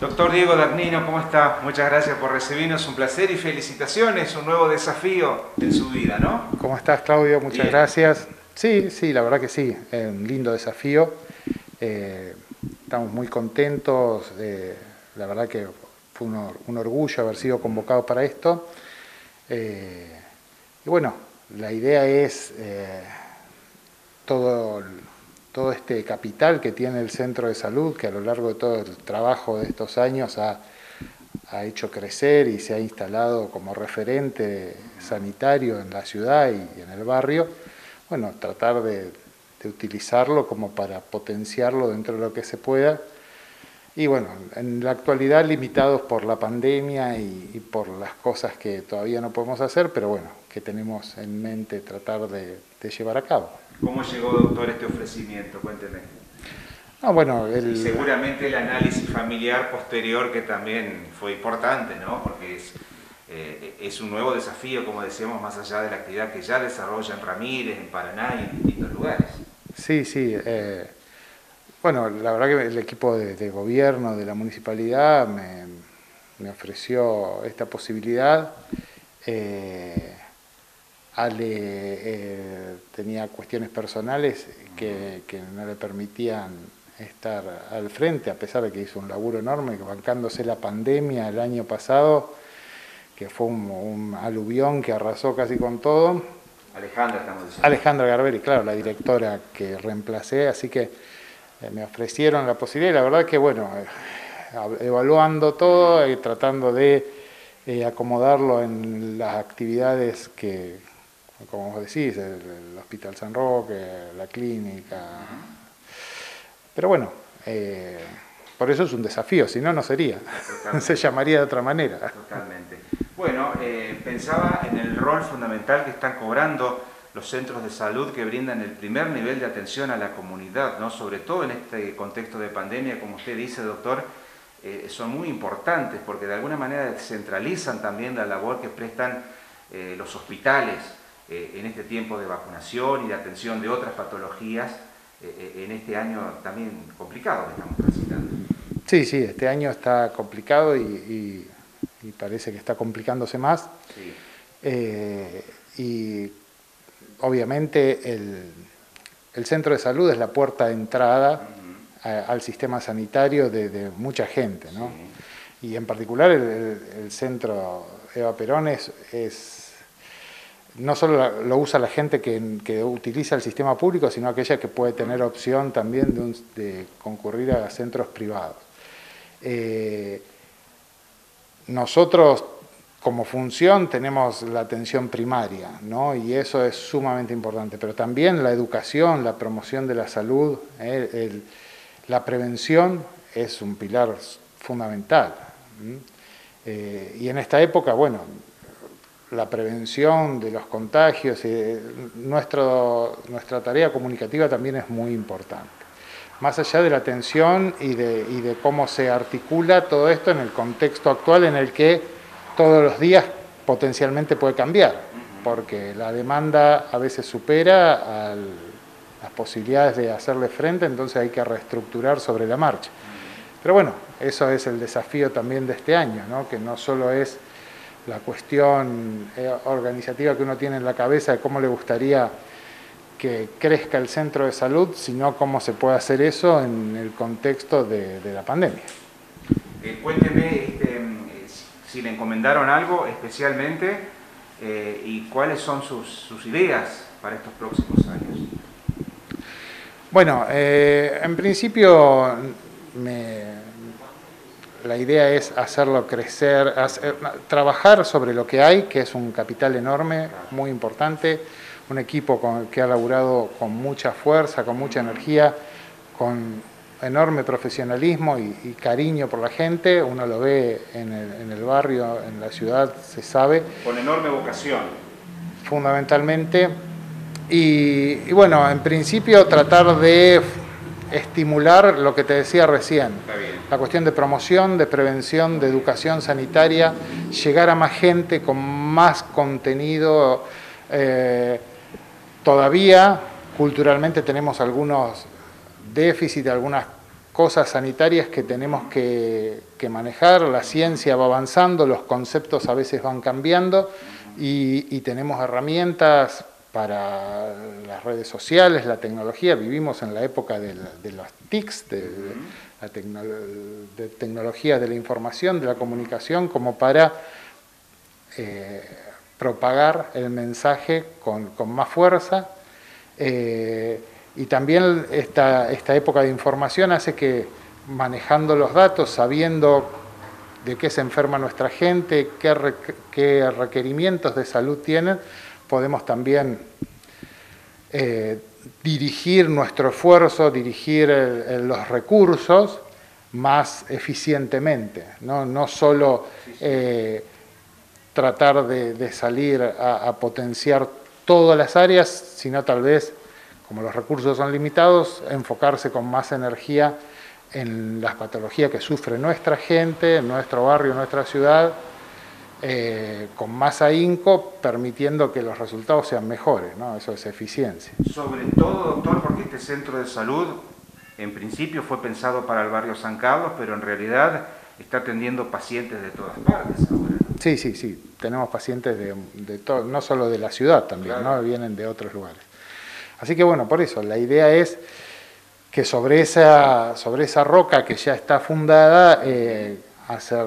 Doctor Diego Dagnino, ¿cómo está? Muchas gracias por recibirnos, un placer y felicitaciones, un nuevo desafío en su vida, ¿no? ¿Cómo estás, Claudio? Muchas Bien. Gracias. Sí, la verdad que sí, es un lindo desafío. Estamos muy contentos, la verdad que fue un orgullo haber sido convocado para esto. Y bueno, la idea es todo este capital que tiene el centro de salud, que a lo largo de todo el trabajo de estos años ha hecho crecer y se ha instalado como referente sanitario en la ciudad y en el barrio. Bueno, tratar de utilizarlo como para potenciarlo dentro de lo que se pueda. Y bueno, en la actualidad limitados por la pandemia y por las cosas que todavía no podemos hacer, pero bueno, que tenemos en mente tratar de llevar a cabo. ¿Cómo llegó, doctor, este ofrecimiento? Cuénteme. Bueno, Y seguramente el análisis familiar posterior que también fue importante, ¿no? Porque es un nuevo desafío, como decíamos, más allá de la actividad que ya desarrolla en Ramírez, en Paraná y en distintos lugares. Sí. Bueno, la verdad que el equipo de gobierno de la municipalidad me ofreció esta posibilidad. Ale tenía cuestiones personales que no le permitían estar al frente, a pesar de que hizo un laburo enorme, bancándose la pandemia el año pasado, que fue un aluvión que arrasó casi con todo. Alejandra, estamos diciendo. Alejandra Garberi, claro, la directora que reemplacé, así que me ofrecieron la posibilidad y la verdad que, bueno, evaluando todo y tratando de acomodarlo en las actividades que, como vos decís, el Hospital San Roque, la clínica. Pero bueno, por eso es un desafío, si no, no sería. Se llamaría de otra manera. Totalmente. Bueno, pensaba en el rol fundamental que están cobrando los centros de salud que brindan el primer nivel de atención a la comunidad, ¿no? Sobre todo en este contexto de pandemia, como usted dice, doctor, son muy importantes porque de alguna manera descentralizan también la labor que prestan los hospitales en este tiempo de vacunación y de atención de otras patologías en este año también complicado que estamos transitando. Sí, este año está complicado y parece que está complicándose más. Sí. Y obviamente el centro de salud es la puerta de entrada al sistema sanitario de mucha gente, ¿no? Sí. Y en particular el centro Eva Perón no solo lo usa la gente que utiliza el sistema público, sino aquella que puede tener opción también de concurrir a centros privados. Nosotros como función tenemos la atención primaria, ¿no? Y eso es sumamente importante, pero también la educación, la promoción de la salud, la prevención es un pilar fundamental. Y en esta época, bueno, la prevención de los contagios, nuestra tarea comunicativa también es muy importante. Más allá de la atención y de cómo se articula todo esto en el contexto actual en el que todos los días potencialmente puede cambiar, porque la demanda a veces supera las posibilidades de hacerle frente, entonces hay que reestructurar sobre la marcha. Pero bueno, eso es el desafío también de este año, ¿no? Que no solo es la cuestión organizativa que uno tiene en la cabeza de cómo le gustaría que crezca el centro de salud, sino cómo se puede hacer eso en el contexto de la pandemia. Cuénteme si le encomendaron algo especialmente y cuáles son sus ideas para estos próximos años. Bueno, en principio la idea es hacerlo crecer, trabajar sobre lo que hay, que es un capital enorme, muy importante, un equipo que ha laburado con mucha fuerza, con mucha energía, con enorme profesionalismo y cariño por la gente. Uno lo ve en el barrio, en la ciudad, se sabe. Con enorme vocación. Fundamentalmente. Y bueno, en principio tratar de estimular lo que te decía recién, la cuestión de promoción, de prevención, de educación sanitaria, llegar a más gente con más contenido. Todavía culturalmente tenemos algunos déficits, algunas cosas sanitarias que tenemos que manejar. La ciencia va avanzando, los conceptos a veces van cambiando y tenemos herramientas para las redes sociales, la tecnología. Vivimos en la época de las TICs, de tecnología de la información, de la comunicación, como para propagar el mensaje con más fuerza. Y también esta época de información hace que, manejando los datos, sabiendo de qué se enferma nuestra gente, qué requerimientos de salud tienen, podemos también dirigir nuestro esfuerzo, dirigir los recursos más eficientemente, no solo tratar de salir a potenciar todas las áreas, sino tal vez, como los recursos son limitados, enfocarse con más energía en las patologías que sufre nuestra gente, nuestro barrio, nuestra ciudad, con más ahínco, permitiendo que los resultados sean mejores, ¿no? Eso es eficiencia. Sobre todo, doctor, porque este centro de salud, en principio fue pensado para el barrio San Carlos, pero en realidad está atendiendo pacientes de todas partes ahora. Sí, tenemos pacientes de todo, no solo de la ciudad también, claro, ¿no? Vienen de otros lugares. Así que bueno, por eso, la idea es que sobre esa roca que ya está fundada, hacer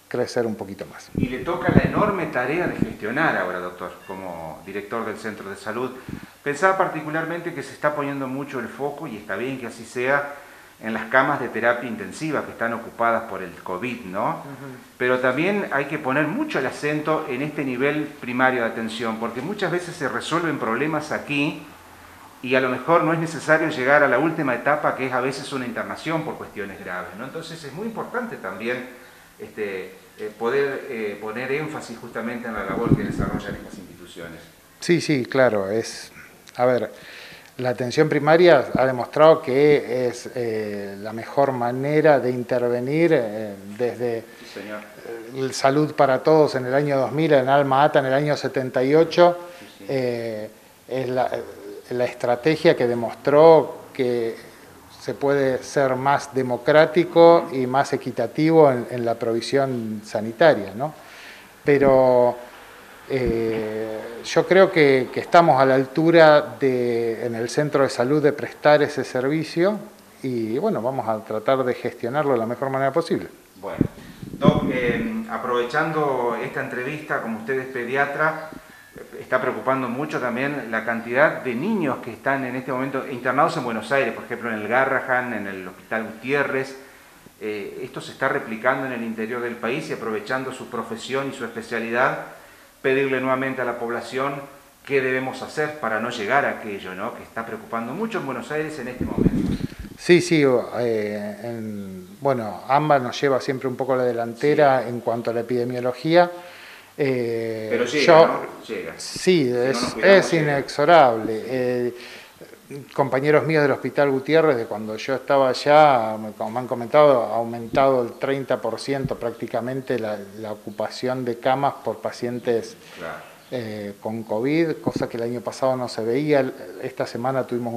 crecer un poquito más. Y le toca la enorme tarea de gestionar ahora, doctor, como director del centro de salud. Pensaba particularmente que se está poniendo mucho el foco, y está bien que así sea, en las camas de terapia intensiva que están ocupadas por el COVID, ¿no? Pero también hay que poner mucho el acento en este nivel primario de atención, porque muchas veces se resuelven problemas aquí y a lo mejor no es necesario llegar a la última etapa, que es a veces una internación por cuestiones graves, ¿no? Entonces es muy importante también poder poner énfasis justamente en la labor que desarrollan estas instituciones. Sí, claro. A ver, la atención primaria ha demostrado que es la mejor manera de intervenir desde el Salud para Todos en el año 2000, en Alma Ata en el año 78, es la estrategia que demostró que se puede ser más democrático y más equitativo en la provisión sanitaria, ¿no? Pero yo creo que estamos a la altura en el centro de salud de prestar ese servicio y bueno, vamos a tratar de gestionarlo de la mejor manera posible. Bueno, Doc, aprovechando esta entrevista, como usted es pediatra, está preocupando mucho también la cantidad de niños que están en este momento internados en Buenos Aires, por ejemplo en el Garrahan, en el Hospital Gutiérrez. Esto se está replicando en el interior del país y, aprovechando su profesión y su especialidad, pedirle nuevamente a la población qué debemos hacer para no llegar a aquello, ¿no?, que está preocupando mucho en Buenos Aires en este momento. Sí, bueno, AMBA nos lleva siempre un poco a la delantera en cuanto a la epidemiología. Pero llega, ¿no? Llega. Sí, es inexorable. Compañeros míos del Hospital Gutiérrez, de cuando yo estaba allá, como me han comentado, ha aumentado el 30% prácticamente la ocupación de camas por pacientes, claro, con COVID, cosa que el año pasado no se veía. Esta semana tuvimos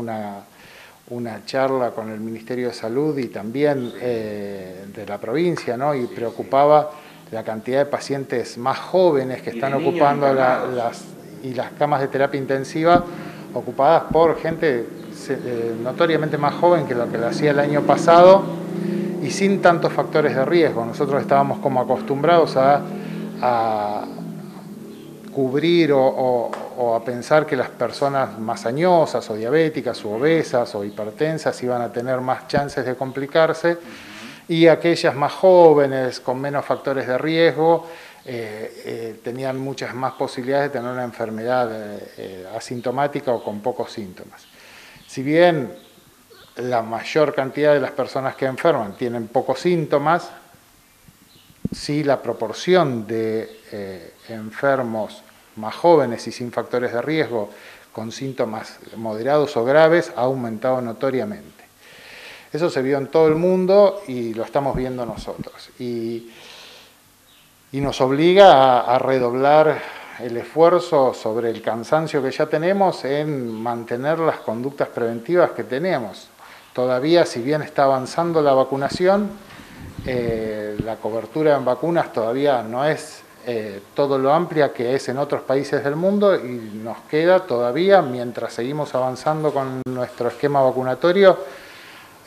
una charla con el Ministerio de Salud y también de la provincia, ¿no? Y preocupaba la cantidad de pacientes más jóvenes que están ocupando las camas de terapia intensiva, ocupadas por gente notoriamente más joven que lo que lo hacía el año pasado y sin tantos factores de riesgo. Nosotros estábamos como acostumbrados a cubrir o a pensar que las personas más añosas o diabéticas o obesas o hipertensas iban a tener más chances de complicarse, y aquellas más jóvenes con menos factores de riesgo tenían muchas más posibilidades de tener una enfermedad asintomática o con pocos síntomas. Si bien la mayor cantidad de las personas que enferman tienen pocos síntomas, sí la proporción de enfermos más jóvenes y sin factores de riesgo con síntomas moderados o graves ha aumentado notoriamente. Eso se vio en todo el mundo y lo estamos viendo nosotros. Y nos obliga a redoblar el esfuerzo sobre el cansancio que ya tenemos en mantener las conductas preventivas que tenemos. todavía, si bien está avanzando la vacunación, la cobertura en vacunas todavía no es todo lo amplia que es en otros países del mundo y nos queda todavía, mientras seguimos avanzando con nuestro esquema vacunatorio,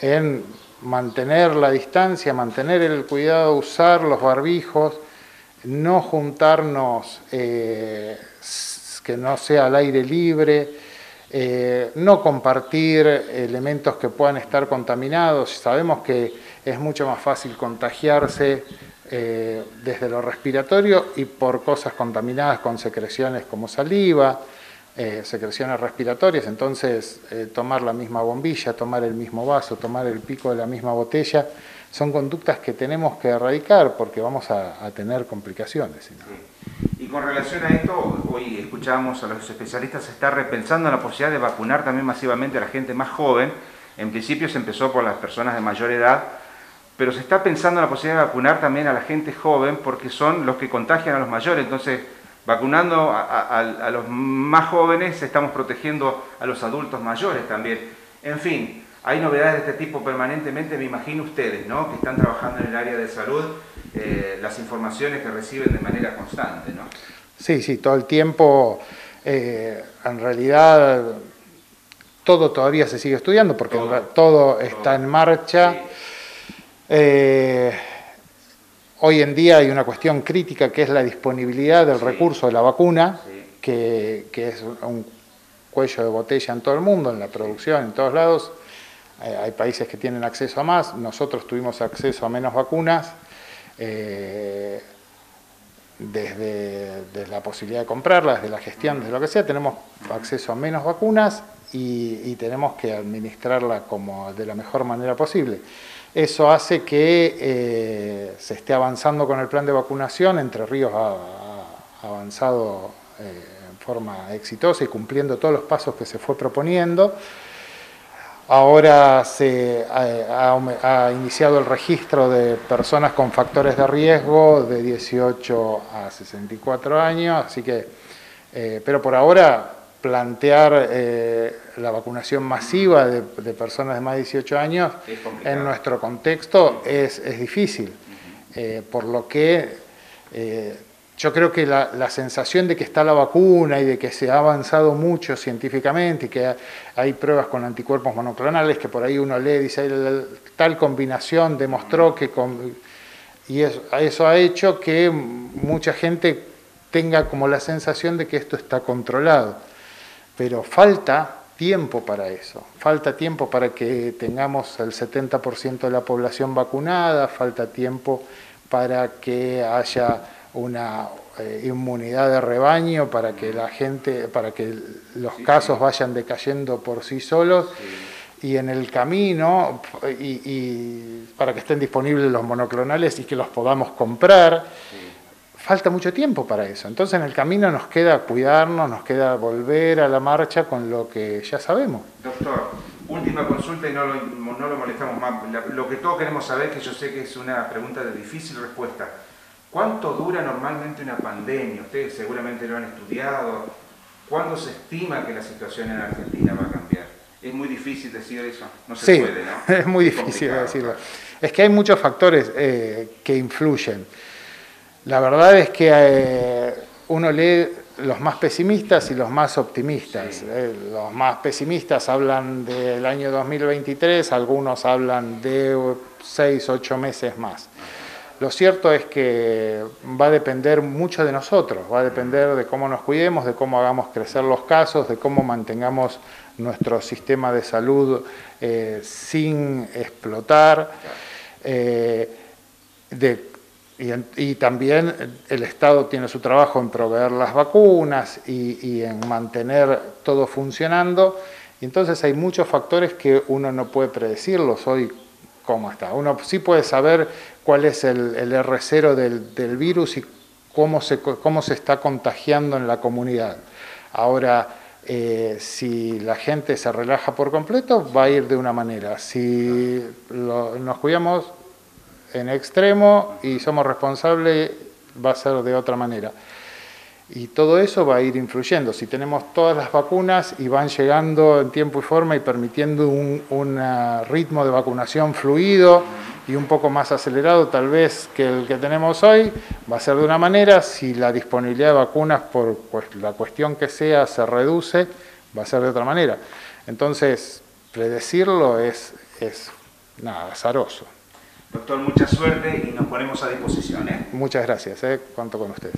en mantener la distancia, mantener el cuidado, usar los barbijos, no juntarnos, que no sea al aire libre, no compartir elementos que puedan estar contaminados. Sabemos que es mucho más fácil contagiarse desde lo respiratorio y por cosas contaminadas con secreciones como saliva, secreciones respiratorias. Entonces tomar la misma bombilla, tomar el mismo vaso, tomar el pico de la misma botella, son conductas que tenemos que erradicar porque vamos a tener complicaciones. Sí. Y con relación a esto, hoy escuchábamos a los especialistas, se está repensando la posibilidad de vacunar también masivamente a la gente más joven. En principio se empezó por las personas de mayor edad, pero se está pensando en la posibilidad de vacunar también a la gente joven porque son los que contagian a los mayores. Entonces, vacunando a los más jóvenes, estamos protegiendo a los adultos mayores también. En fin, hay novedades de este tipo permanentemente, me imagino ustedes, ¿no?, que están trabajando en el área de salud, las informaciones que reciben de manera constante, ¿no? Sí, sí, todo el tiempo. En realidad, todo todavía se sigue estudiando porque todo está en marcha. Sí. Hoy en día hay una cuestión crítica que es la disponibilidad del recurso de la vacuna, que es un cuello de botella en todo el mundo, en la producción, en todos lados. Hay países que tienen acceso a más, nosotros tuvimos acceso a menos vacunas, desde la posibilidad de comprarlas, desde la gestión, desde lo que sea, tenemos acceso a menos vacunas y tenemos que administrarla de la mejor manera posible. Eso hace que se esté avanzando con el plan de vacunación. Entre Ríos ha avanzado en forma exitosa y cumpliendo todos los pasos que se fue proponiendo. Ahora se ha iniciado el registro de personas con factores de riesgo de 18 a 64 años, así que, pero por ahora plantear la vacunación masiva de personas de más de 18 años en nuestro contexto es difícil, por lo que yo creo que la sensación de que está la vacuna y de que se ha avanzado mucho científicamente y que hay pruebas con anticuerpos monoclonales que por ahí uno lee y dice tal combinación demostró que... Y eso ha hecho que mucha gente tenga como la sensación de que esto está controlado. Pero falta tiempo para eso, falta tiempo para que tengamos el 70% de la población vacunada, falta tiempo para que haya una inmunidad de rebaño, para que la gente, para que los casos vayan decayendo por sí solos, y en el camino, y para que estén disponibles los monoclonales y que los podamos comprar, falta mucho tiempo para eso. Entonces en el camino nos queda cuidarnos, nos queda volver a la marcha con lo que ya sabemos. Doctor, última consulta y no lo molestamos más. Lo que todos queremos saber, que yo sé que es una pregunta de difícil respuesta. ¿Cuánto dura normalmente una pandemia? Ustedes seguramente lo han estudiado. ¿Cuándo se estima que la situación en Argentina va a cambiar? Es muy difícil decir eso, no se puede, ¿no? Es muy difícil decirlo. Claro. Es que hay muchos factores que influyen. La verdad es que uno lee los más pesimistas y los más optimistas. Sí. Los más pesimistas hablan del año 2023, algunos hablan de 6, 8 meses más. Lo cierto es que va a depender mucho de nosotros, va a depender de cómo nos cuidemos, de cómo hagamos crecer los casos, de cómo mantengamos nuestro sistema de salud sin explotar, y también el Estado tiene su trabajo en proveer las vacunas y en mantener todo funcionando, y entonces hay muchos factores que uno no puede predecirlos hoy cómo está. Uno sí puede saber cuál es el R0 del virus y cómo se está contagiando en la comunidad. Ahora, si la gente se relaja por completo, va a ir de una manera. Si nos cuidamos en extremo y somos responsables, va a ser de otra manera. Y todo eso va a ir influyendo. Si tenemos todas las vacunas y van llegando en tiempo y forma y permitiendo un ritmo de vacunación fluido y un poco más acelerado tal vez que el que tenemos hoy, va a ser de una manera. Si la disponibilidad de vacunas por la cuestión que sea se reduce, va a ser de otra manera. Entonces, predecirlo es nada, azaroso. Doctor, mucha suerte y nos ponemos a disposición. Muchas gracias, cuento con ustedes.